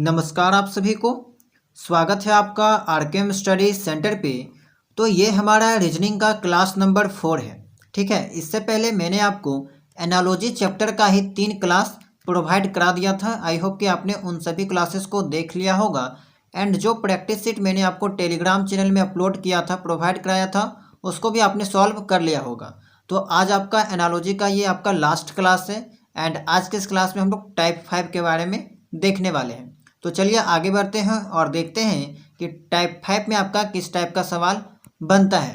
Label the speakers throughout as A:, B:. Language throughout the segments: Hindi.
A: नमस्कार आप सभी को। स्वागत है आपका आरकेएम स्टडी सेंटर पे। तो ये हमारा रीजनिंग का क्लास नंबर 4 है। ठीक है, इससे पहले मैंने आपको एनालॉजी चैप्टर का ही 3 क्लास प्रोवाइड करा दिया था। आई होप कि आपने उन सभी क्लासेस को देख लिया होगा। एंड जो प्रैक्टिस सीट मैंने आपको टेलीग्राम चैनल में अपलोड किया था, प्रोवाइड कराया था, उसको भी आपने सॉल्व कर लिया होगा। तो आज आपका एनालॉजी का ये आपका लास्ट क्लास है। एंड आज के इस क्लास में हम लोग टाइप 5 के बारे में देखने वाले हैं। तो चलिए आगे बढ़ते हैं और देखते हैं कि टाइप 5 में आपका किस टाइप का सवाल बनता है।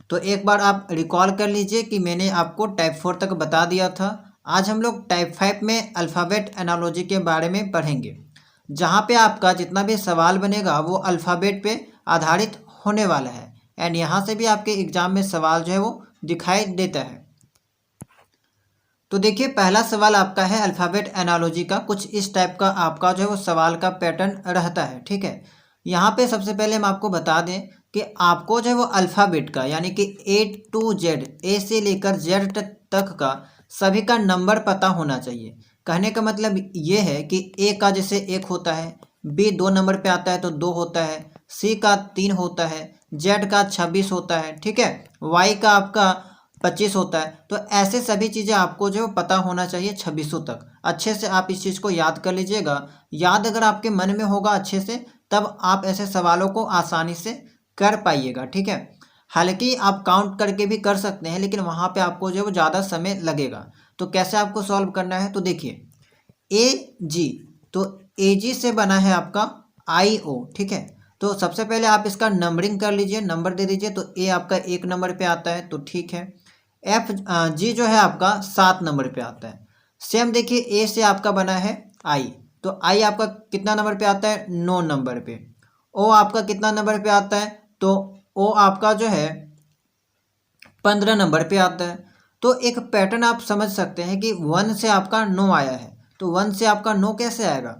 A: तो एक बार आप रिकॉल कर लीजिए कि मैंने आपको टाइप 4 तक बता दिया था। आज हम लोग टाइप 5 में अल्फ़ाबेट एनालॉजी के बारे में पढ़ेंगे, जहाँ पे आपका जितना भी सवाल बनेगा वो अल्फ़ाबेट पे आधारित होने वाला है। एंड यहाँ से भी आपके एग्ज़ाम में सवाल जो है वो दिखाई देता है। तो देखिए, पहला सवाल आपका है अल्फ़ाबेट एनालॉजी का। कुछ इस टाइप का आपका जो है वो सवाल का पैटर्न रहता है। ठीक है, यहाँ पे सबसे पहले हम आपको बता दें कि आपको जो है वो अल्फ़ाबेट का यानी कि A to Z, ए से लेकर Z तक का सभी का नंबर पता होना चाहिए। कहने का मतलब ये है कि A का जैसे 1 होता है, B 2 नंबर पे आता है तो 2 होता है, C का 3 होता है, Z का 26 होता है, ठीक है, Y का आपका 25 होता है। तो ऐसे सभी चीज़ें आपको जो पता होना चाहिए 2600 तक। अच्छे से आप इस चीज़ को याद कर लीजिएगा। याद अगर आपके मन में होगा अच्छे से, तब आप ऐसे सवालों को आसानी से कर पाइएगा। ठीक है, हालांकि आप काउंट करके भी कर सकते हैं, लेकिन वहाँ पे आपको जो है वो ज़्यादा समय लगेगा। तो कैसे आपको सॉल्व करना है, तो देखिए AG, तो AG से बना है आपका IO। ठीक है, तो सबसे पहले आप इसका नंबरिंग कर लीजिए, नंबर दे दीजिए। तो A आपका 1 नंबर पे आता है, तो ठीक है। G जो है आपका 7 नंबर पे आता है। सेम देखिए A से आपका बना है I, तो I आपका कितना नंबर पे आता है, 9 नंबर पे। O आपका कितना नंबर पे आता है, तो O आपका जो है 15 नंबर पे आता है। तो एक पैटर्न आप समझ सकते हैं कि 1 से आपका 9 आया है, तो 1 से आपका 9 कैसे आएगा।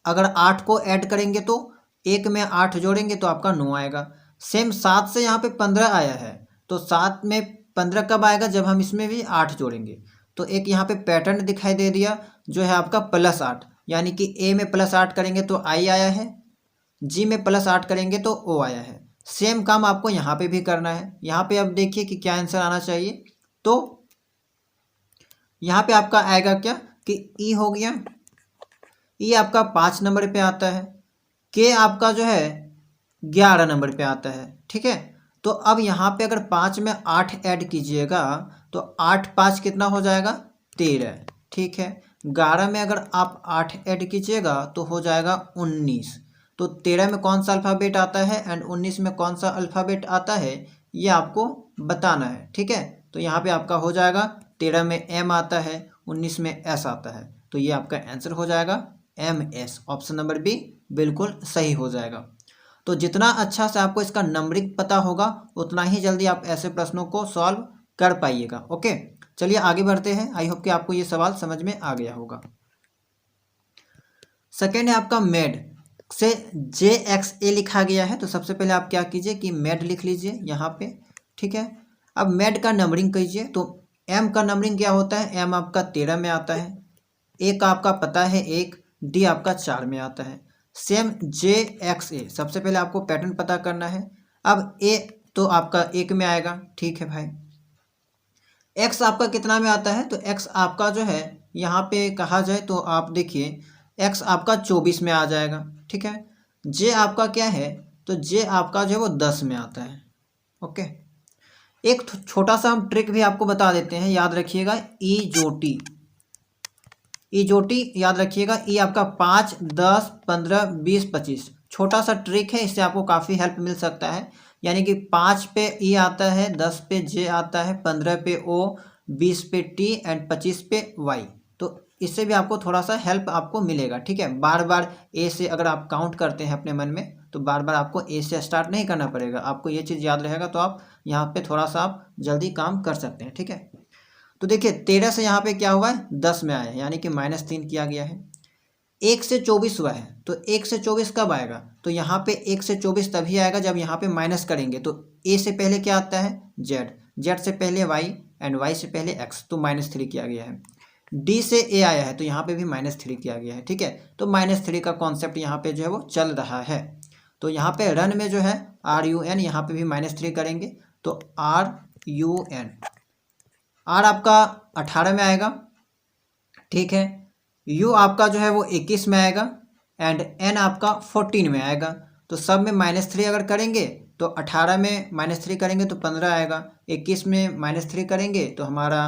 A: अगर 8 को ऐड करेंगे तो 1 में 8 जोड़ेंगे तो आपका 9 आएगा। सेम 7 से यहाँ पे 15 आया है, तो 7 में 15 कब आएगा, जब हम इसमें भी 8 जोड़ेंगे। तो एक यहाँ पे पैटर्न दिखाई दे दिया जो है आपका +8, यानी कि A में +8 करेंगे तो I आया है, G में +8 करेंगे तो O आया है। सेम काम आपको यहाँ पे भी करना है। यहाँ पे अब देखिए कि क्या आंसर आना चाहिए। तो यहाँ पे आपका आएगा क्या कि E हो गया। E आपका 5 नंबर पे आता है। K आपका जो है 11 नंबर पे आता है। ठीक है, तो अब यहाँ पे अगर 5 में 8 ऐड कीजिएगा तो 8 5 कितना हो जाएगा, 13। ठीक है, 11 में अगर आप 8 ऐड कीजिएगा तो हो जाएगा 19। तो 13 में कौन सा अल्फ़ाबेट आता है एंड 19 में कौन सा अल्फ़ाबेट आता है, ये आपको बताना है। ठीक है, तो यहाँ पे आपका हो जाएगा 13 में M आता है, 19 में S आता है। तो ये आपका आंसर हो जाएगा MS। ऑप्शन नंबर B बिल्कुल सही हो जाएगा। तो जितना अच्छा से आपको इसका नंबरिंग पता होगा, उतना ही जल्दी आप ऐसे प्रश्नों को सॉल्व कर पाइएगा। ओके, चलिए आगे बढ़ते हैं। आई होप कि आपको ये सवाल समझ में आ गया होगा। सेकेंड है आपका मेड से JXA लिखा गया है। तो सबसे पहले आप क्या कीजिए कि मेड लिख लीजिए यहाँ पे। ठीक है, अब मेड का नंबरिंग कीजिए। तो M का नंबरिंग क्या होता है, M आपका 13 में आता है, A का आपका पता है 1, D आपका 4 में आता है। सेम JXA, सबसे पहले आपको पैटर्न पता करना है। अब A तो आपका 1 में आएगा, ठीक है भाई। X आपका कितना में आता है, तो X आपका जो है यहाँ पे कहा जाए तो आप देखिए X आपका 24 में आ जाएगा। ठीक है, J आपका क्या है, तो J आपका जो है वो 10 में आता है। ओके, एक छोटा सा हम ट्रिक भी आपको बता देते हैं, याद रखिएगा। ई याद रखिएगा। ई आपका 5, 10, 15, 20, 25, छोटा सा ट्रिक है, इससे आपको काफ़ी हेल्प मिल सकता है। यानी कि 5 पे ई आता है, 10 पे जे आता है, 15 पे ओ, 20 पे टी एंड 25 पे वाई। तो इससे भी आपको थोड़ा सा हेल्प आपको मिलेगा। ठीक है, बार बार ए से अगर आप काउंट करते हैं अपने मन में, तो बार बार आपको ए से स्टार्ट नहीं करना पड़ेगा। आपको ये चीज़ याद रहेगा तो आप यहाँ पे थोड़ा सा आप जल्दी काम कर सकते हैं। ठीक है, तो देखिए 13 से यहाँ पे क्या हुआ है, 10 में आया है, यानी कि -3 किया गया है। 1 से 24 हुआ है, तो 1 से 24 कब आएगा, तो यहाँ पे 1 से 24 तभी आएगा जब यहाँ पे माइनस करेंगे। तो A से पहले क्या आता है, Z, Z से पहले Y एंड Y से पहले X, तो -3 किया गया है। डी से ए आया है तो यहाँ पे भी -3 किया गया है, ठीक है। तो -3 का कॉन्सेप्ट यहाँ पे जो है वो चल रहा है। तो यहाँ पे रन में जो है RUN, यहाँ पे भी -3 करेंगे तो RUN, R आपका 18 में आएगा, ठीक है। U आपका जो है वो 21 में आएगा एंड N आपका 14 में आएगा। तो सब में -3 अगर करेंगे तो 18 में -3 करेंगे तो 15 आएगा, 21 में -3 करेंगे तो हमारा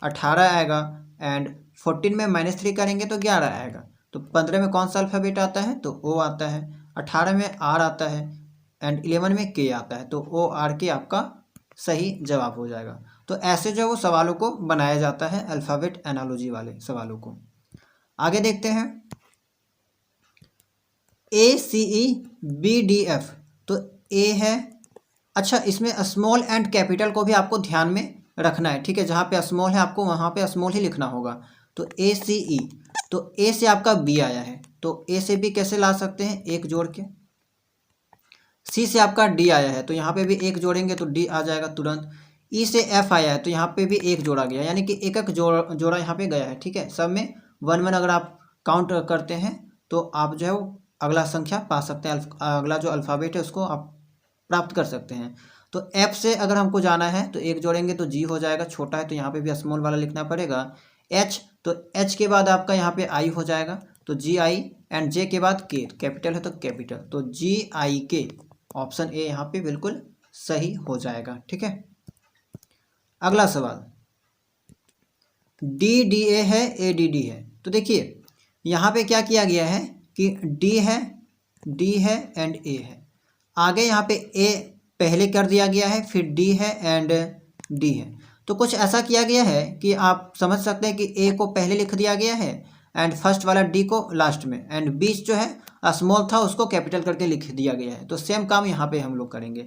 A: 18 आएगा एंड 14 में -3 करेंगे तो 11 आएगा। तो 15 में कौन सा अल्फ़ाबेट आता है तो O आता है, 18 में R आता है एंड 11 में K आता है। तो ORK आपका सही जवाब हो जाएगा। तो ऐसे जो वो सवालों को बनाया जाता है, अल्फ़ाबेट एनालॉजी वाले सवालों को। आगे देखते हैं ACEBDF। तो ए है, अच्छा इसमें स्मॉल एंड कैपिटल को भी आपको ध्यान में रखना है, ठीक है। जहाँ पे स्मॉल है आपको वहाँ पे स्मॉल ही लिखना होगा। तो ACE, तो ए से आपका बी आया है तो ए से बी कैसे ला सकते हैं, एक जोड़ के। सी से आपका डी आया है तो यहाँ पे भी एक जोड़ेंगे तो डी आ जाएगा तुरंत। ई से एफ आया है तो यहाँ पे भी एक जोड़ा गया, यानी कि एक एक जोड़ा यहाँ पे गया है, ठीक है। सब में 1 अगर आप काउंट करते हैं तो आप जो है वो अगला संख्या पा सकते हैं, अगला जो अल्फ़ाबेट है उसको आप प्राप्त कर सकते हैं। तो एफ से अगर हमको जाना है तो एक जोड़ेंगे तो जी हो जाएगा, छोटा है तो यहाँ पे भी स्मॉल वाला लिखना पड़ेगा। एच, तो एच के बाद आपका यहाँ पे आई हो जाएगा तो GI एंड जे के बाद के, कैपिटल है तो कैपिटल, तो GIK, ऑप्शन ए यहाँ पे बिल्कुल सही हो जाएगा, ठीक है। अगला सवाल DDA है, ADD है। तो देखिए यहाँ पे क्या किया गया है कि D है एंड A है, आगे यहाँ पे A पहले कर दिया गया है, फिर D है एंड D है। तो कुछ ऐसा किया गया है कि आप समझ सकते हैं कि A को पहले लिख दिया गया है एंड फर्स्ट वाला D को लास्ट में, एंड बीच जो है स्मॉल था उसको कैपिटल करके लिख दिया गया है। तो सेम काम यहाँ पे हम लोग करेंगे।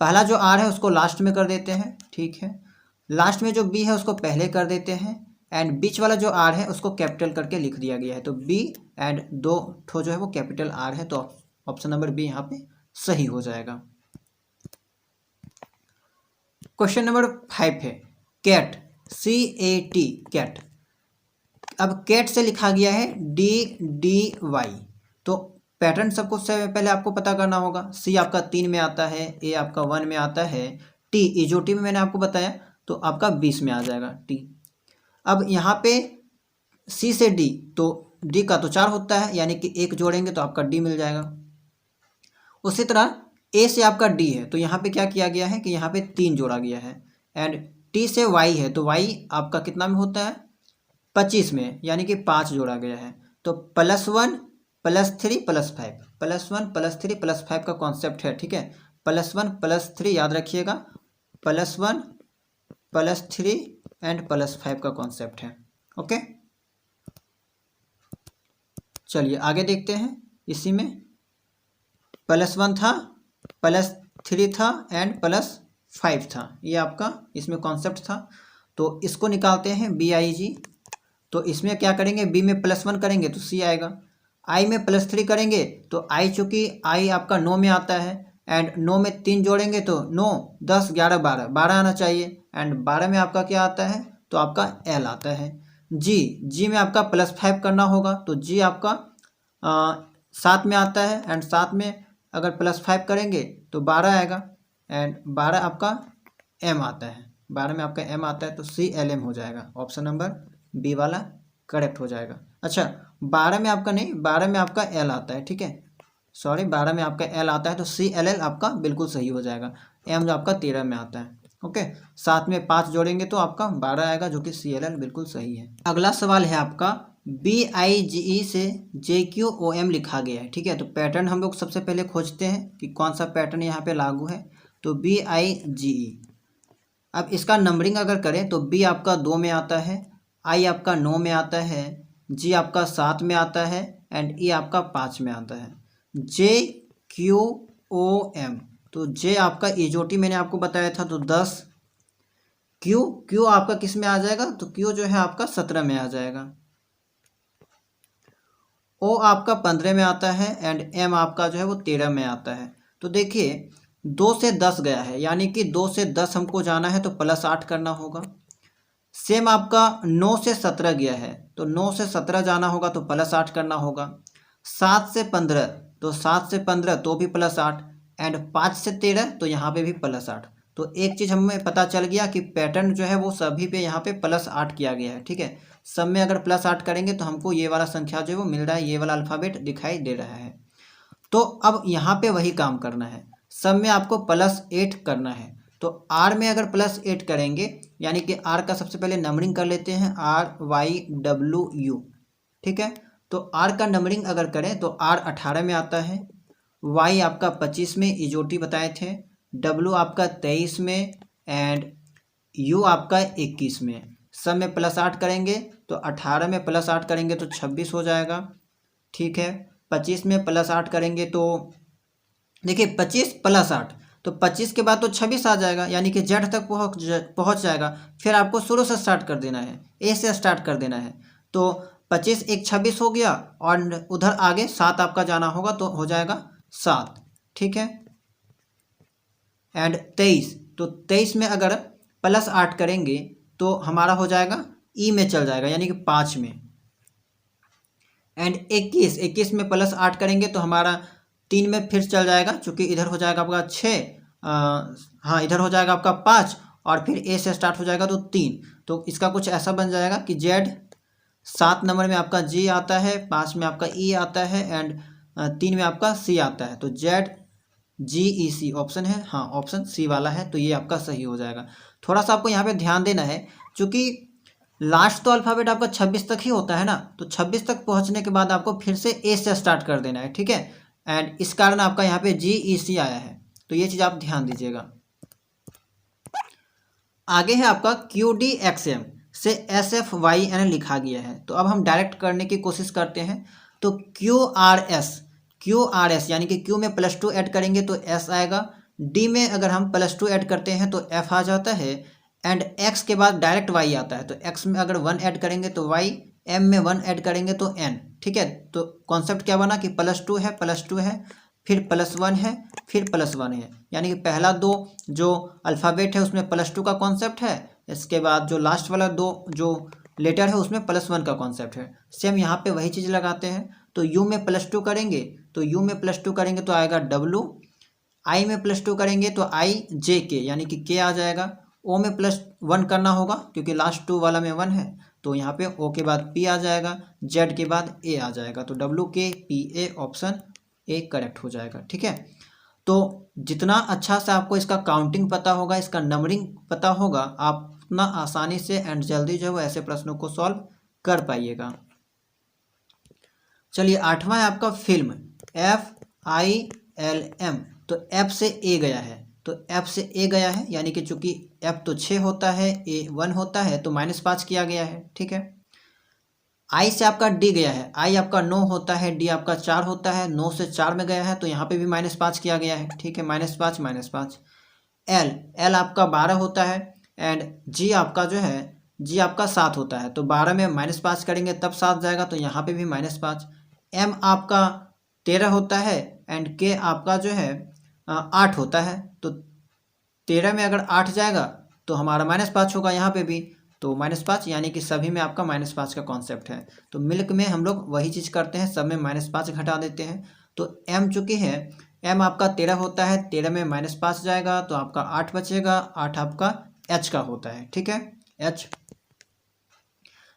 A: पहला जो R है उसको लास्ट में कर देते हैं, ठीक है। लास्ट में जो B है उसको पहले कर देते हैं एंड बीच वाला जो R है उसको कैपिटल करके लिख दिया गया है। तो B एंड 2 ठो जो है वो कैपिटल R है, तो ऑप्शन नंबर B यहाँ पे सही हो जाएगा। क्वेश्चन नंबर 5 है कैट, CAT, कैट। अब कैट से लिखा गया है DDY। तो पैटर्न सबको से पहले आपको पता करना होगा। C आपका 3 में आता है, A आपका 1 में आता है, T इजोटी में मैंने आपको बताया तो आपका 20 में आ जाएगा T। अब यहाँ पे C से D, तो D का तो 4 होता है, यानी कि एक जोड़ेंगे तो आपका D मिल जाएगा। उसी तरह A से आपका D है तो यहाँ पे क्या किया गया है कि यहाँ पे 3 जोड़ा गया है एंड T से Y है तो Y आपका कितना में होता है 25 में, यानी कि 5 जोड़ा गया है। तो +1 +3 +5, +1 +3 +5 का कॉन्सेप्ट है, ठीक है। +1 +3 याद रखिएगा, +1 +3 एंड +5 का कॉन्सेप्ट है, ओके। चलिए आगे देखते हैं। इसी में +1 था, +3 था एंड +5 था, ये आपका इसमें कॉन्सेप्ट था। तो इसको निकालते हैं BIG। तो इसमें क्या करेंगे, B में +1 करेंगे तो C आएगा, I में +3 करेंगे तो I, चूँकि I आपका 9 में आता है एंड 9 में 3 जोड़ेंगे तो 9 10 11 12 आना चाहिए एंड 12 में आपका क्या आता है तो आपका L आता है। G में आपका +5 करना होगा तो G आपका 7 में आता है एंड 7 में अगर +5 करेंगे तो 12 आएगा एंड 12 आपका M आता है, 12 में आपका M आता है तो CLM हो जाएगा। ऑप्शन नंबर B वाला करेक्ट हो जाएगा। अच्छा 12 में आपका नहीं, 12 में आपका L आता है, ठीक है, सॉरी 12 में आपका L आता है तो CLL आपका बिल्कुल सही हो जाएगा। M जो आपका 13 में आता है, ओके। 7 में 5 जोड़ेंगे तो आपका 12 आएगा जो कि CLL बिल्कुल सही है। अगला सवाल है आपका BIGE से JQOM लिखा गया है, ठीक है। तो पैटर्न हम लोग सबसे पहले खोजते हैं कि कौन सा पैटर्न यहाँ पे लागू है। तो BIGE, अब इसका नंबरिंग अगर करें तो B आपका 2 में आता है, I आपका 9 में आता है, G आपका 7 में आता है एंड E आपका 5 में आता है। JQOM, तो J आपका इजोटी मैंने आपको बताया था तो 10, Q आपका किस में आ जाएगा तो Q जो है आपका 17 में आ जाएगा, O आपका 15 में आता है एंड M आपका जो है वो 13 में आता है। तो देखिए 2 से 10 गया है, यानी कि 2 से 10 हमको जाना है तो +8 करना होगा सेम आपका 9 से 17 गया है, तो 9 से 17 जाना होगा तो +8 करना होगा। 7 से 15, तो 7 से 15 तो भी +8, एंड 5 से 13 तो यहाँ पे भी +8। तो एक चीज़ हमें पता चल गया कि पैटर्न जो है वो सभी पे यहाँ पे +8 किया गया है। ठीक है, सब में अगर +8 करेंगे तो हमको ये वाला संख्या जो है वो मिल रहा है, ये वाला अल्फ़ाबेट दिखाई दे रहा है। तो अब यहाँ पे वही काम करना है, सब में आपको +8 करना है। तो R में अगर +8 करेंगे, यानी कि R का सबसे पहले नंबरिंग कर लेते हैं, RYWU। ठीक है, तो R का नंबरिंग अगर करें तो R 18 में आता है, Y आपका 25 में, इजोटी बताए थे, W आपका 23 में, एंड U आपका 21 में। सब में +8 करेंगे तो 18 में +8 करेंगे तो 26 हो जाएगा। ठीक है, 25 में +8 करेंगे तो देखिए 25 + 8, तो 25 के बाद तो 26 आ जाएगा, यानी कि Z तक पहुँच जाएगा। फिर आपको शुरू से स्टार्ट कर देना है, A से स्टार्ट कर देना है। तो 25 एक 26 हो गया, और उधर आगे 7 आपका जाना होगा तो हो जाएगा 7। ठीक है, एंड 23, तो 23 में अगर +8 करेंगे तो हमारा हो जाएगा E में चल जाएगा, यानी कि 5 में। एंड 21 में +8 करेंगे तो हमारा 3 में फिर चल जाएगा, चूँकि इधर हो जाएगा आपका 6, हाँ इधर हो जाएगा आपका 5, और फिर A से स्टार्ट हो जाएगा तो 3। तो इसका कुछ ऐसा बन जाएगा कि Z 7 नंबर में आपका G आता है, 5 में आपका E आता है, एंड 3 में आपका C आता है। तो ZGEC ऑप्शन है, हाँ ऑप्शन C वाला है, तो ये आपका सही हो जाएगा। थोड़ा सा आपको यहाँ पे ध्यान देना है, चूँकि लास्ट तो अल्फ़ाबेट आपका 26 तक ही होता है ना, तो 26 तक पहुँचने के बाद आपको फिर से A से स्टार्ट कर देना है। ठीक है, एंड इस कारण आपका यहाँ पे GEC आया है, तो ये चीज़ आप ध्यान दीजिएगा। आगे है आपका QDXM से SFYN लिखा गया है, तो अब हम डायरेक्ट करने की कोशिश करते हैं। तो QRS यानी कि Q में +2 ऐड करेंगे तो S आएगा, D में अगर हम +2 ऐड करते हैं तो F आ जाता है, एंड X के बाद डायरेक्ट Y आता है। तो X में अगर 1 ऐड करेंगे तो Y, M में 1 ऐड करेंगे तो N। ठीक है, तो कॉन्सेप्ट क्या बना कि +2 है, फिर +1 है, फिर +1 है, यानी कि पहला 2 जो अल्फ़ाबेट है उसमें +2 का कॉन्सेप्ट है, इसके बाद जो लास्ट वाला 2 जो लेटर है उसमें +1 का कॉन्सेप्ट है। सेम यहाँ पे वही चीज़ लगाते हैं। तो U में +2 करेंगे, तो U में +2 करेंगे तो आएगा W, I में +2 करेंगे तो IJK यानी कि K आ जाएगा। O में +1 करना होगा क्योंकि लास्ट 2 वाला में 1 है, तो यहाँ पे O के बाद P आ जाएगा, Z के बाद A आ जाएगा, तो WKPA ऑप्शन A करेक्ट हो जाएगा। ठीक है, तो जितना अच्छा से आपको इसका काउंटिंग पता होगा, इसका नंबरिंग पता होगा, आप उतना आसानी से एंड जल्दी जो है वो ऐसे प्रश्नों को सॉल्व कर पाइएगा। चलिए 8वां है आपका फिल्म, FILM, तो F से A गया है, तो F से A गया है, यानी कि चूंकि F तो 6 होता है, A 1 होता है, तो -5 किया गया है। ठीक है, I से आपका D गया है, I आपका 9 होता है, D आपका 4 होता है, 9 से 4 में गया है तो यहाँ पे भी -5 किया गया है। ठीक है, -5। L आपका 12 होता है, एंड G आपका जो है G आपका 7 होता है, तो 12 में -5 करेंगे तब 7 जाएगा, तो यहाँ पे भी -5। M आपका 13 होता है, एंड K आपका जो है 8 होता है, तो 13 में अगर 8 जाएगा तो हमारा -5 होगा यहाँ पे भी, तो -5, यानी कि सभी में आपका -5 का कॉन्सेप्ट है। तो मिल्क में हम लोग वही चीज़ करते हैं, सब में -5 घटा देते हैं। तो M चूँकि है, M आपका 13 होता है, 13 में -5 जाएगा तो आपका 8 बचेगा, 8 आपका H का होता है। ठीक है, H।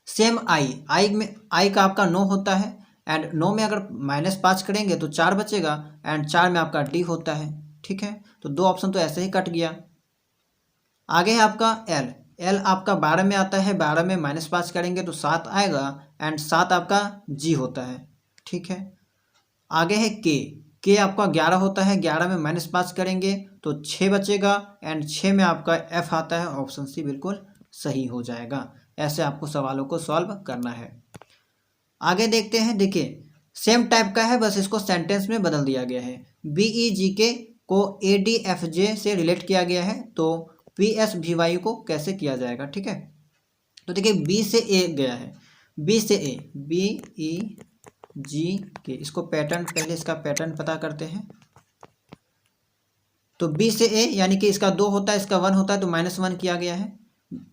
A: सेम I में I का आपका 9 होता है, एंड 9 में अगर -5 करेंगे तो 4 बचेगा, एंड 4 में आपका D होता है। ठीक है, तो 2 ऑप्शन तो ऐसे ही कट गया। आगे है आपका L आपका 12 में आता है, 12 में -5 करेंगे तो 7 आएगा, एंड 7 आपका G होता है। ठीक है, आगे है K आपका 11 होता है, 11 में -5 करेंगे तो 6 बचेगा, एंड 6 में आपका F आता है, ऑप्शन C बिल्कुल सही हो जाएगा। ऐसे आपको सवालों को सॉल्व करना है। आगे देखते हैं, देखिए सेम टाइप का है, बस इसको सेंटेंस में बदल दिया गया है। BEGK को ADFJ से रिलेट किया गया है, तो PSVY को कैसे किया जाएगा। ठीक है, तो देखिए B से A गया है, B से A, BEGK, इसको पैटर्न, पहले इसका पैटर्न पता करते हैं। तो B से A यानी कि इसका 2 होता है, इसका 1 होता है, तो -1 किया गया है।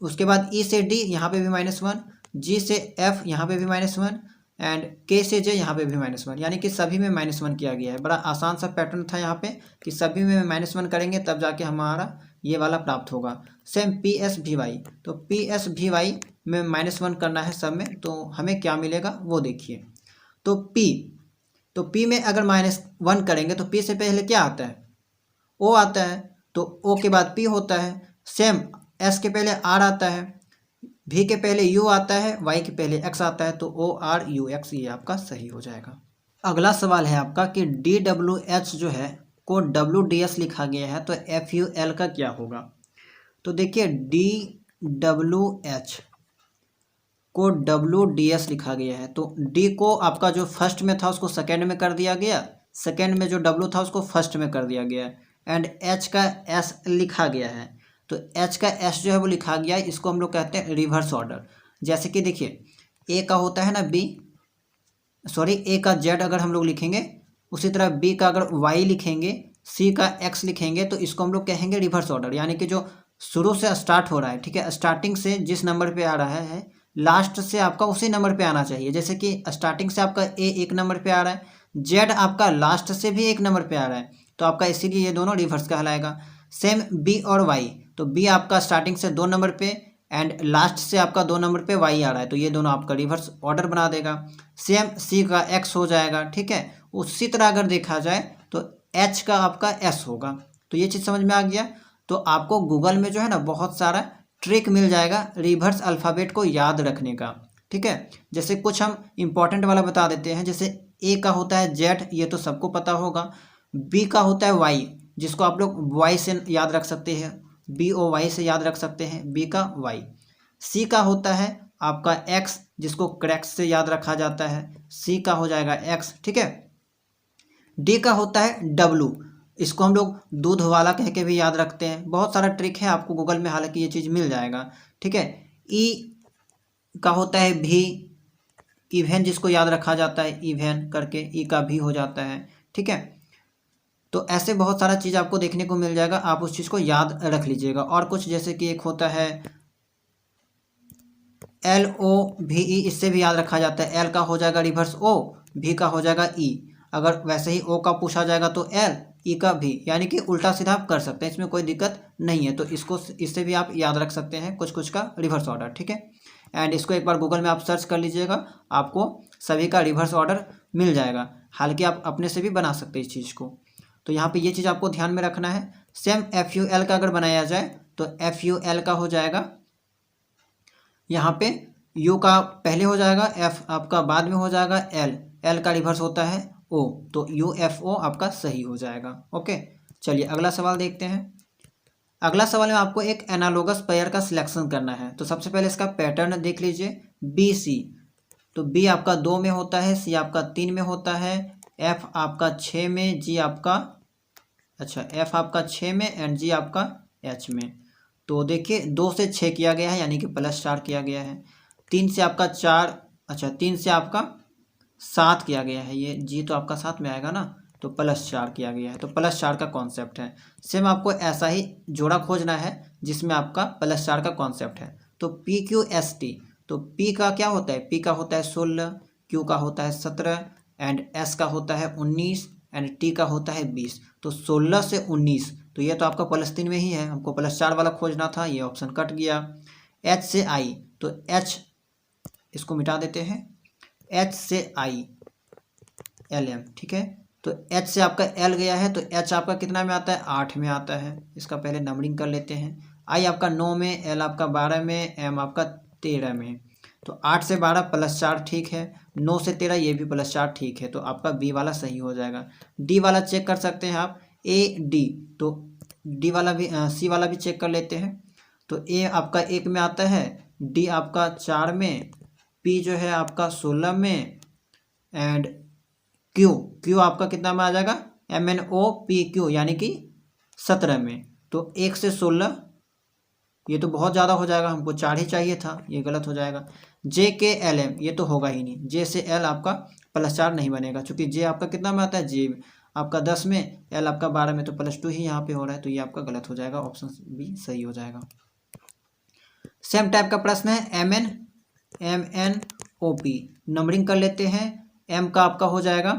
A: उसके बाद ई से डी यहाँ पे भी -1, जी से एफ यहाँ पे भी -1 एंड के से जे यहाँ पे भी -1, यानी कि सभी में -1 किया गया है। बड़ा आसान सा पैटर्न था यहाँ पे कि सभी में -1 करेंगे तब जाके हमारा ये वाला प्राप्त होगा। सेम पी एस भी वाई, तो पी एस भी वाई में -1 करना है सब में, तो हमें क्या मिलेगा वो देखिए। तो पी में अगर -1 करेंगे तो पी से पहले क्या आता है, ओ आता है, तो ओ के बाद पी होता है। सेम एस के पहले आर आता है, भी के पहले यू आता है, वाई के पहले एक्स आता है, तो ओ आर यू एक्स ये आपका सही हो जाएगा। अगला सवाल है आपका कि डी डब्ल्यू एच जो है को डब्ल्यू डी एस लिखा गया है, तो एफ यू एल का क्या होगा। तो देखिए डी डब्ल्यू एच को डब्ल्यू डी एस लिखा गया है, तो डी को आपका जो फर्स्ट में था उसको सेकेंड में कर दिया गया, सेकेंड में जो डब्ल्यू था उसको फर्स्ट में कर दिया गया, एंड एच का एस लिखा गया है। तो एच का एस जो है वो लिखा गया है, इसको हम लोग कहते हैं रिवर्स ऑर्डर। जैसे कि देखिए ए का होता है ना बी, सॉरी ए का जेड अगर हम लोग लिखेंगे, उसी तरह बी का अगर वाई लिखेंगे, सी का एक्स लिखेंगे, तो इसको हम लोग कहेंगे रिवर्स ऑर्डर। यानी कि जो शुरू से स्टार्ट हो रहा है, ठीक है, स्टार्टिंग से जिस नंबर पे आ रहा है लास्ट से आपका उसी नंबर पे आना चाहिए। जैसे कि स्टार्टिंग से आपका ए एक नंबर पे आ रहा है, जेड आपका लास्ट से भी एक नंबर पे आ रहा है, तो आपका इसीलिए ये दोनों रिवर्स कहलाएगा। सेम बी और वाई, तो बी आपका स्टार्टिंग से 2 नंबर पे एंड लास्ट से आपका 2 नंबर पे वाई आ रहा है, तो ये दोनों आपका रिवर्स ऑर्डर बना देगा। सेम सी का एक्स हो जाएगा, ठीक है। उसी तरह अगर देखा जाए तो एच का आपका एस होगा। तो ये चीज़ समझ में आ गया। तो आपको गूगल में जो है ना बहुत सारा ट्रिक मिल जाएगा रिवर्स अल्फ़ाबेट को याद रखने का, ठीक है। जैसे कुछ हम इम्पॉर्टेंट वाला बता देते हैं, जैसे ए का होता है जेड, ये तो सबको पता होगा। बी का होता है वाई, जिसको आप लोग वाई से याद रख सकते हैं, बी ओ वाई से याद रख सकते हैं, बी का वाई। सी का होता है आपका एक्स, जिसको क्रैक्स से याद रखा जाता है, सी का हो जाएगा एक्स, ठीक है। डी का होता है डब्लू, इसको हम लोग दूध वाला कह के भी याद रखते हैं। बहुत सारा ट्रिक है आपको गूगल में, हालांकि ये चीज़ मिल जाएगा, ठीक है। ई का होता है भी, इवेन जिसको याद रखा जाता है इवेन करके, ई का भी हो जाता है, ठीक है। तो ऐसे बहुत सारा चीज़ आपको देखने को मिल जाएगा, आप उस चीज़ को याद रख लीजिएगा। और कुछ जैसे कि एक होता है एल ओ भी ई, इससे भी याद रखा जाता है। एल का हो जाएगा रिवर्स ओ, भी का हो जाएगा ई। अगर वैसे ही ओ का पूछा जाएगा तो एल, ई का भी, यानी कि उल्टा सीधा आप कर सकते हैं, इसमें कोई दिक्कत नहीं है। तो इससे भी आप याद रख सकते हैं कुछ कुछ का रिवर्स ऑर्डर, ठीक है। एंड इसको एक बार गूगल में आप सर्च कर लीजिएगा, आपको सभी का रिवर्स ऑर्डर मिल जाएगा। हालांकि आप अपने से भी बना सकते हैं इस चीज़ को। तो यहाँ पे ये चीज़ आपको ध्यान में रखना है। सेम एफ यू एल का अगर बनाया जाए तो एफ यू एल का हो जाएगा, यहाँ पे यू का पहले हो जाएगा, एफ आपका बाद में हो जाएगा, एल, एल का रिवर्स होता है ओ, तो यू एफ ओ आपका सही हो जाएगा। ओके, चलिए अगला सवाल देखते हैं। अगला सवाल में आपको एक एनालोगस पेयर का सिलेक्शन करना है। तो सबसे पहले इसका पैटर्न देख लीजिए, बी सी, तो बी आपका 2 में होता है, सी आपका 3 में होता है, एफ आपका 6 में, जी आपका एफ आपका 6 में एंड जी आपका एच में। तो देखिए 2 से 6 किया गया है, यानी कि +4 किया गया है। 3 से आपका 4, 3 से आपका 7 किया गया है, ये जी तो आपका 7 में आएगा ना, तो +4 किया गया है। तो +4 का कॉन्सेप्ट है। सेम आपको ऐसा ही जोड़ा खोजना है जिसमें आपका +4 का कॉन्सेप्ट है। तो पी क्यू एस टी, तो पी का क्या होता है, पी का होता है 16, क्यू का होता है 17 एंड एस का होता है 19 एंड टी का होता है 20। तो 16 से 19, तो ये तो आपका +3 में ही है, हमको +4 वाला खोजना था, ये ऑप्शन कट गया। एच से आई, तो एच इसको मिटा देते हैं, एच से आई एल एम, ठीक है। तो एच से आपका एल गया है, तो एच आपका कितना में आता है, 8 में आता है। इसका पहले नंबरिंग कर लेते हैं। आई आपका 9 में, एल आपका 12 में, एम आपका 13 में। तो 8 से 12 +4 ठीक है, 9 से 13 ये भी +4 ठीक है, तो आपका बी वाला सही हो जाएगा। डी वाला चेक कर सकते हैं आप, ए डी, तो डी वाला भी सी वाला भी चेक कर लेते हैं। तो ए आपका 1 में आता है, डी आपका 4 में, पी जो है आपका 16 में एंड क्यू आपका कितना में आ जाएगा, M N O P Q, यानी कि 17 में। तो 1 से 16 ये तो बहुत ज़्यादा हो जाएगा, हमको 4 ही चाहिए था, ये गलत हो जाएगा। जे के एल एम, ये तो होगा ही नहीं, जे से एल आपका +4 नहीं बनेगा, क्योंकि जे आपका कितना में आता है, जे आपका 10 में, एल आपका 12 में, तो +2 ही यहाँ पे हो रहा है, तो ये आपका गलत हो जाएगा, ऑप्शन बी सही हो जाएगा। सेम टाइप का प्रश्न है MNOP, नंबरिंग कर लेते हैं। M का आपका हो जाएगा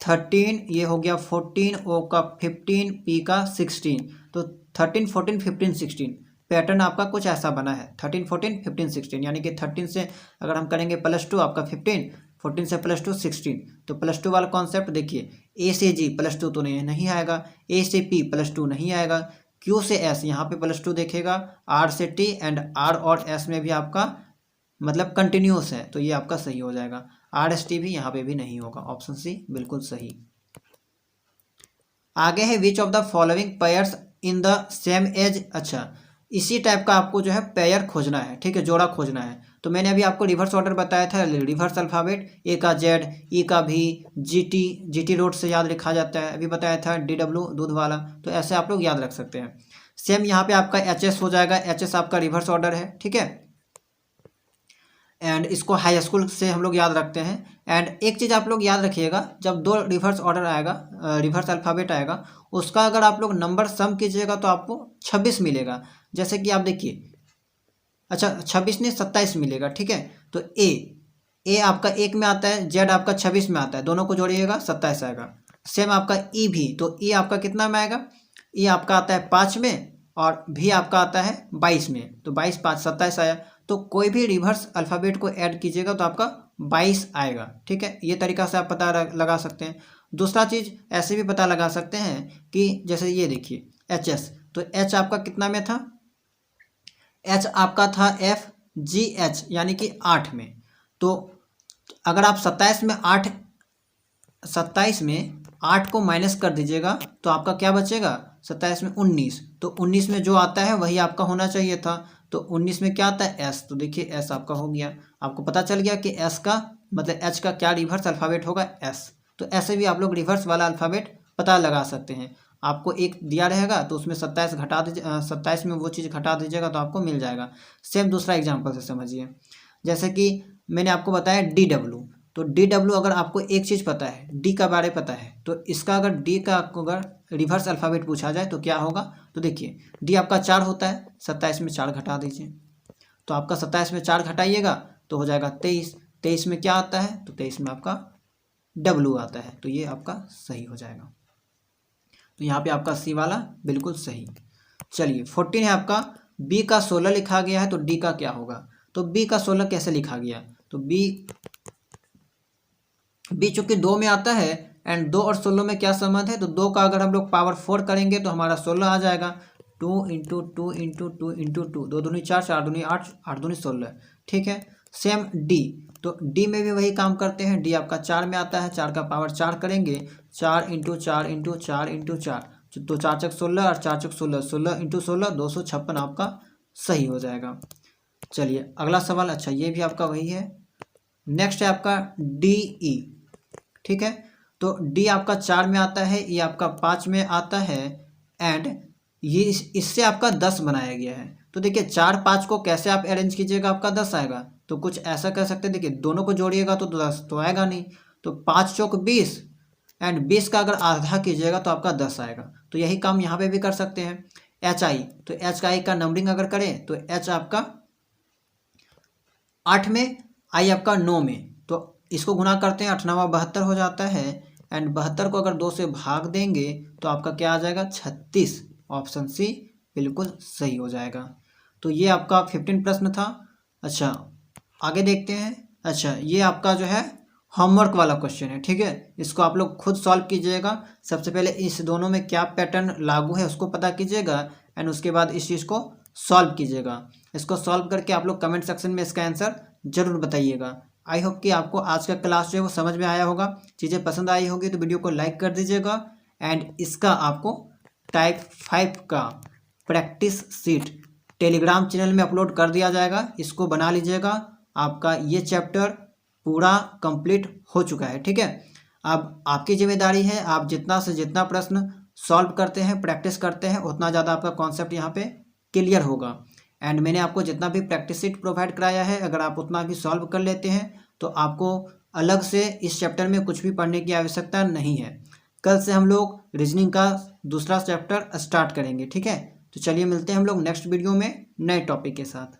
A: 13, ये हो गया 14, O का 15, P का 16। तो 13, 14, 15, 16 पैटर्न आपका कुछ ऐसा बना है। 13, 14, 15, 16 यानी कि 13 से अगर हम करेंगे +2 आपका 15, 14 से +2 16। तो +2 वाला कॉन्सेप्ट देखिए, A से G +2 तो नहीं आएगा, A से P +2 नहीं आएगा, Q से S यहाँ पे +2 देखेगा, R से T एंड R और S में भी आपका मतलब कंटिन्यूस है, तो ये आपका सही हो जाएगा। RST भी यहाँ पे भी नहीं होगा, ऑप्शन सी बिल्कुल सही। आगे है which of the following pairs in the same age. अच्छा, इसी टाइप का आपको जो है पेयर खोजना है, ठीक है, जोड़ा खोजना है। तो मैंने अभी आपको रिवर्स ऑर्डर बताया था, रिवर्स अल्फ़ाबेट, A का Z, E का V, GT रोड से याद लिखा जाता है, अभी बताया था DW दूध वाला। तो ऐसे आप लोग याद रख सकते हैं। सेम यहाँ पे आपका HS हो जाएगा, HS आपका रिवर्स ऑर्डर है, ठीक है। एंड इसको हाई स्कूल से हम लोग याद रखते हैं। एंड एक चीज़ आप लोग याद रखिएगा, जब 2 रिवर्स ऑर्डर आएगा, रिवर्स अल्फ़ाबेट आएगा, उसका अगर आप लोग नंबर सम कीजिएगा तो आपको 26 मिलेगा। जैसे कि आप देखिए, अच्छा 26 नहीं 27 मिलेगा, ठीक है। तो ए आपका 1 में आता है, Z आपका 26 में आता है, दोनों को जोड़िएगा 27 आएगा। सेम आपका E भी, तो E आपका कितना में आएगा, E आपका आता है 5 में और V आपका आता है 22 में, तो 22 5 27 आया। तो कोई भी रिवर्स अल्फ़ाबेट को ऐड कीजिएगा तो आपका 22 आएगा, ठीक है। ये तरीका से आप पता लगा सकते हैं। दूसरा चीज़ ऐसे भी पता लगा सकते हैं कि जैसे ये देखिए HS, तो H आपका कितना में था, H आपका था FGH यानी कि 8 में। तो अगर आप 27 में 8 को माइनस कर दीजिएगा तो आपका क्या बचेगा, 27 में 19। तो 19 में जो आता है वही आपका होना चाहिए था। तो 19 में क्या आता है S, तो देखिए S आपका हो गया। आपको पता चल गया कि S का मतलब H का क्या रिवर्स अल्फ़ाबेट होगा, S। तो ऐसे भी आप लोग रिवर्स वाला अल्फ़ाबेट पता लगा सकते हैं। आपको एक दिया रहेगा तो उसमें 27 घटा दीजिए, 27 में वो चीज़ घटा दीजिएगा तो आपको मिल जाएगा। सेम दूसरा एग्जाम्पल से समझिए, जैसे कि मैंने आपको बताया DW, तो DW अगर आपको एक चीज़ पता है, D का बारे पता है, तो इसका अगर D का आपको अगर रिवर्स अल्फ़ाबेट पूछा जाए तो क्या होगा। तो देखिए D आपका 4 होता है, 27 में 4 घटा दीजिए, तो आपका 27 में 4 घटाइएगा तो हो जाएगा 23। 23 में क्या आता है, तो 23 में आपका W आता है, तो ये आपका सही हो जाएगा। तो यहाँ पे आपका C वाला बिल्कुल सही। चलिए 14 है आपका, B का 16 लिखा गया है, तो D का क्या होगा। तो B का 16 कैसे लिखा गया, तो B चूंकि 2 में आता है एंड 2 और 16 में क्या संबंध है, तो 2 का अगर हम लोग पावर 4 करेंगे तो हमारा 16 आ जाएगा। 2 × 2 × 2 × 2, 2 दूनी 4, 4 दूनी 8, 8 दूनी 16, ठीक है। सेम D, तो D में भी वही काम करते हैं। D आपका 4 में आता है, 4 का पावर 4 करेंगे, 4 × 4 × 4 × 4, तो 4 × 16 और 4 × 16, 16 × 16 256 आपका सही हो जाएगा। चलिए अगला सवाल, अच्छा ये भी आपका वही है। नेक्स्ट है आपका DE, ठीक है। तो D आपका 4 में आता है, E आपका 5 में आता है एंड ये इससे आपका 10 बनाया गया है। तो देखिए 4 5 को कैसे आप अरेंज कीजिएगा, आपका 10 आएगा। तो कुछ ऐसा कर सकते हैं, देखिए दोनों को जोड़िएगा तो 10 तो आएगा नहीं, तो 5 चौक 20 एंड 20 का अगर आधा कीजिएगा तो आपका 10 आएगा। तो यही काम यहाँ पे भी कर सकते हैं। HI, तो HI का नंबरिंग अगर करें तो H आपका 8 में, I आपका 9 में, तो इसको गुना करते हैं, 8 9 72 हो जाता है एंड 72 को अगर 2 से भाग देंगे तो आपका क्या आ जाएगा, 36। ऑप्शन सी बिल्कुल सही हो जाएगा। तो ये आपका 15 प्रश्न था। अच्छा आगे देखते हैं। अच्छा ये आपका जो है होमवर्क वाला क्वेश्चन है, ठीक है। इसको आप लोग खुद सॉल्व कीजिएगा। सबसे पहले इस दोनों में क्या पैटर्न लागू है उसको पता कीजिएगा एंड उसके बाद इस चीज़ को सॉल्व कीजिएगा। इसको सॉल्व करके आप लोग कमेंट सेक्शन में इसका आंसर जरूर बताइएगा। आई होप कि आपको आज का क्लास जो है वो समझ में आया होगा, चीज़ें पसंद आई होगी तो वीडियो को लाइक कर दीजिएगा एंड इसका आपको टाइप 5 का प्रैक्टिस सीट टेलीग्राम चैनल में अपलोड कर दिया जाएगा, इसको बना लीजिएगा। आपका ये चैप्टर पूरा कंप्लीट हो चुका है, ठीक है। अब आपकी जिम्मेदारी है, आप जितना से जितना प्रश्न सॉल्व करते हैं, प्रैक्टिस करते हैं, उतना ज़्यादा आपका कॉन्सेप्ट यहाँ पे क्लियर होगा। एंड मैंने आपको जितना भी प्रैक्टिस सीट प्रोवाइड कराया है, अगर आप उतना भी सॉल्व कर लेते हैं तो आपको अलग से इस चैप्टर में कुछ भी पढ़ने की आवश्यकता नहीं है। कल से हम लोग रीजनिंग का दूसरा चैप्टर स्टार्ट करेंगे, ठीक है। तो चलिए मिलते हैं हम लोग नेक्स्ट वीडियो में नए टॉपिक के साथ।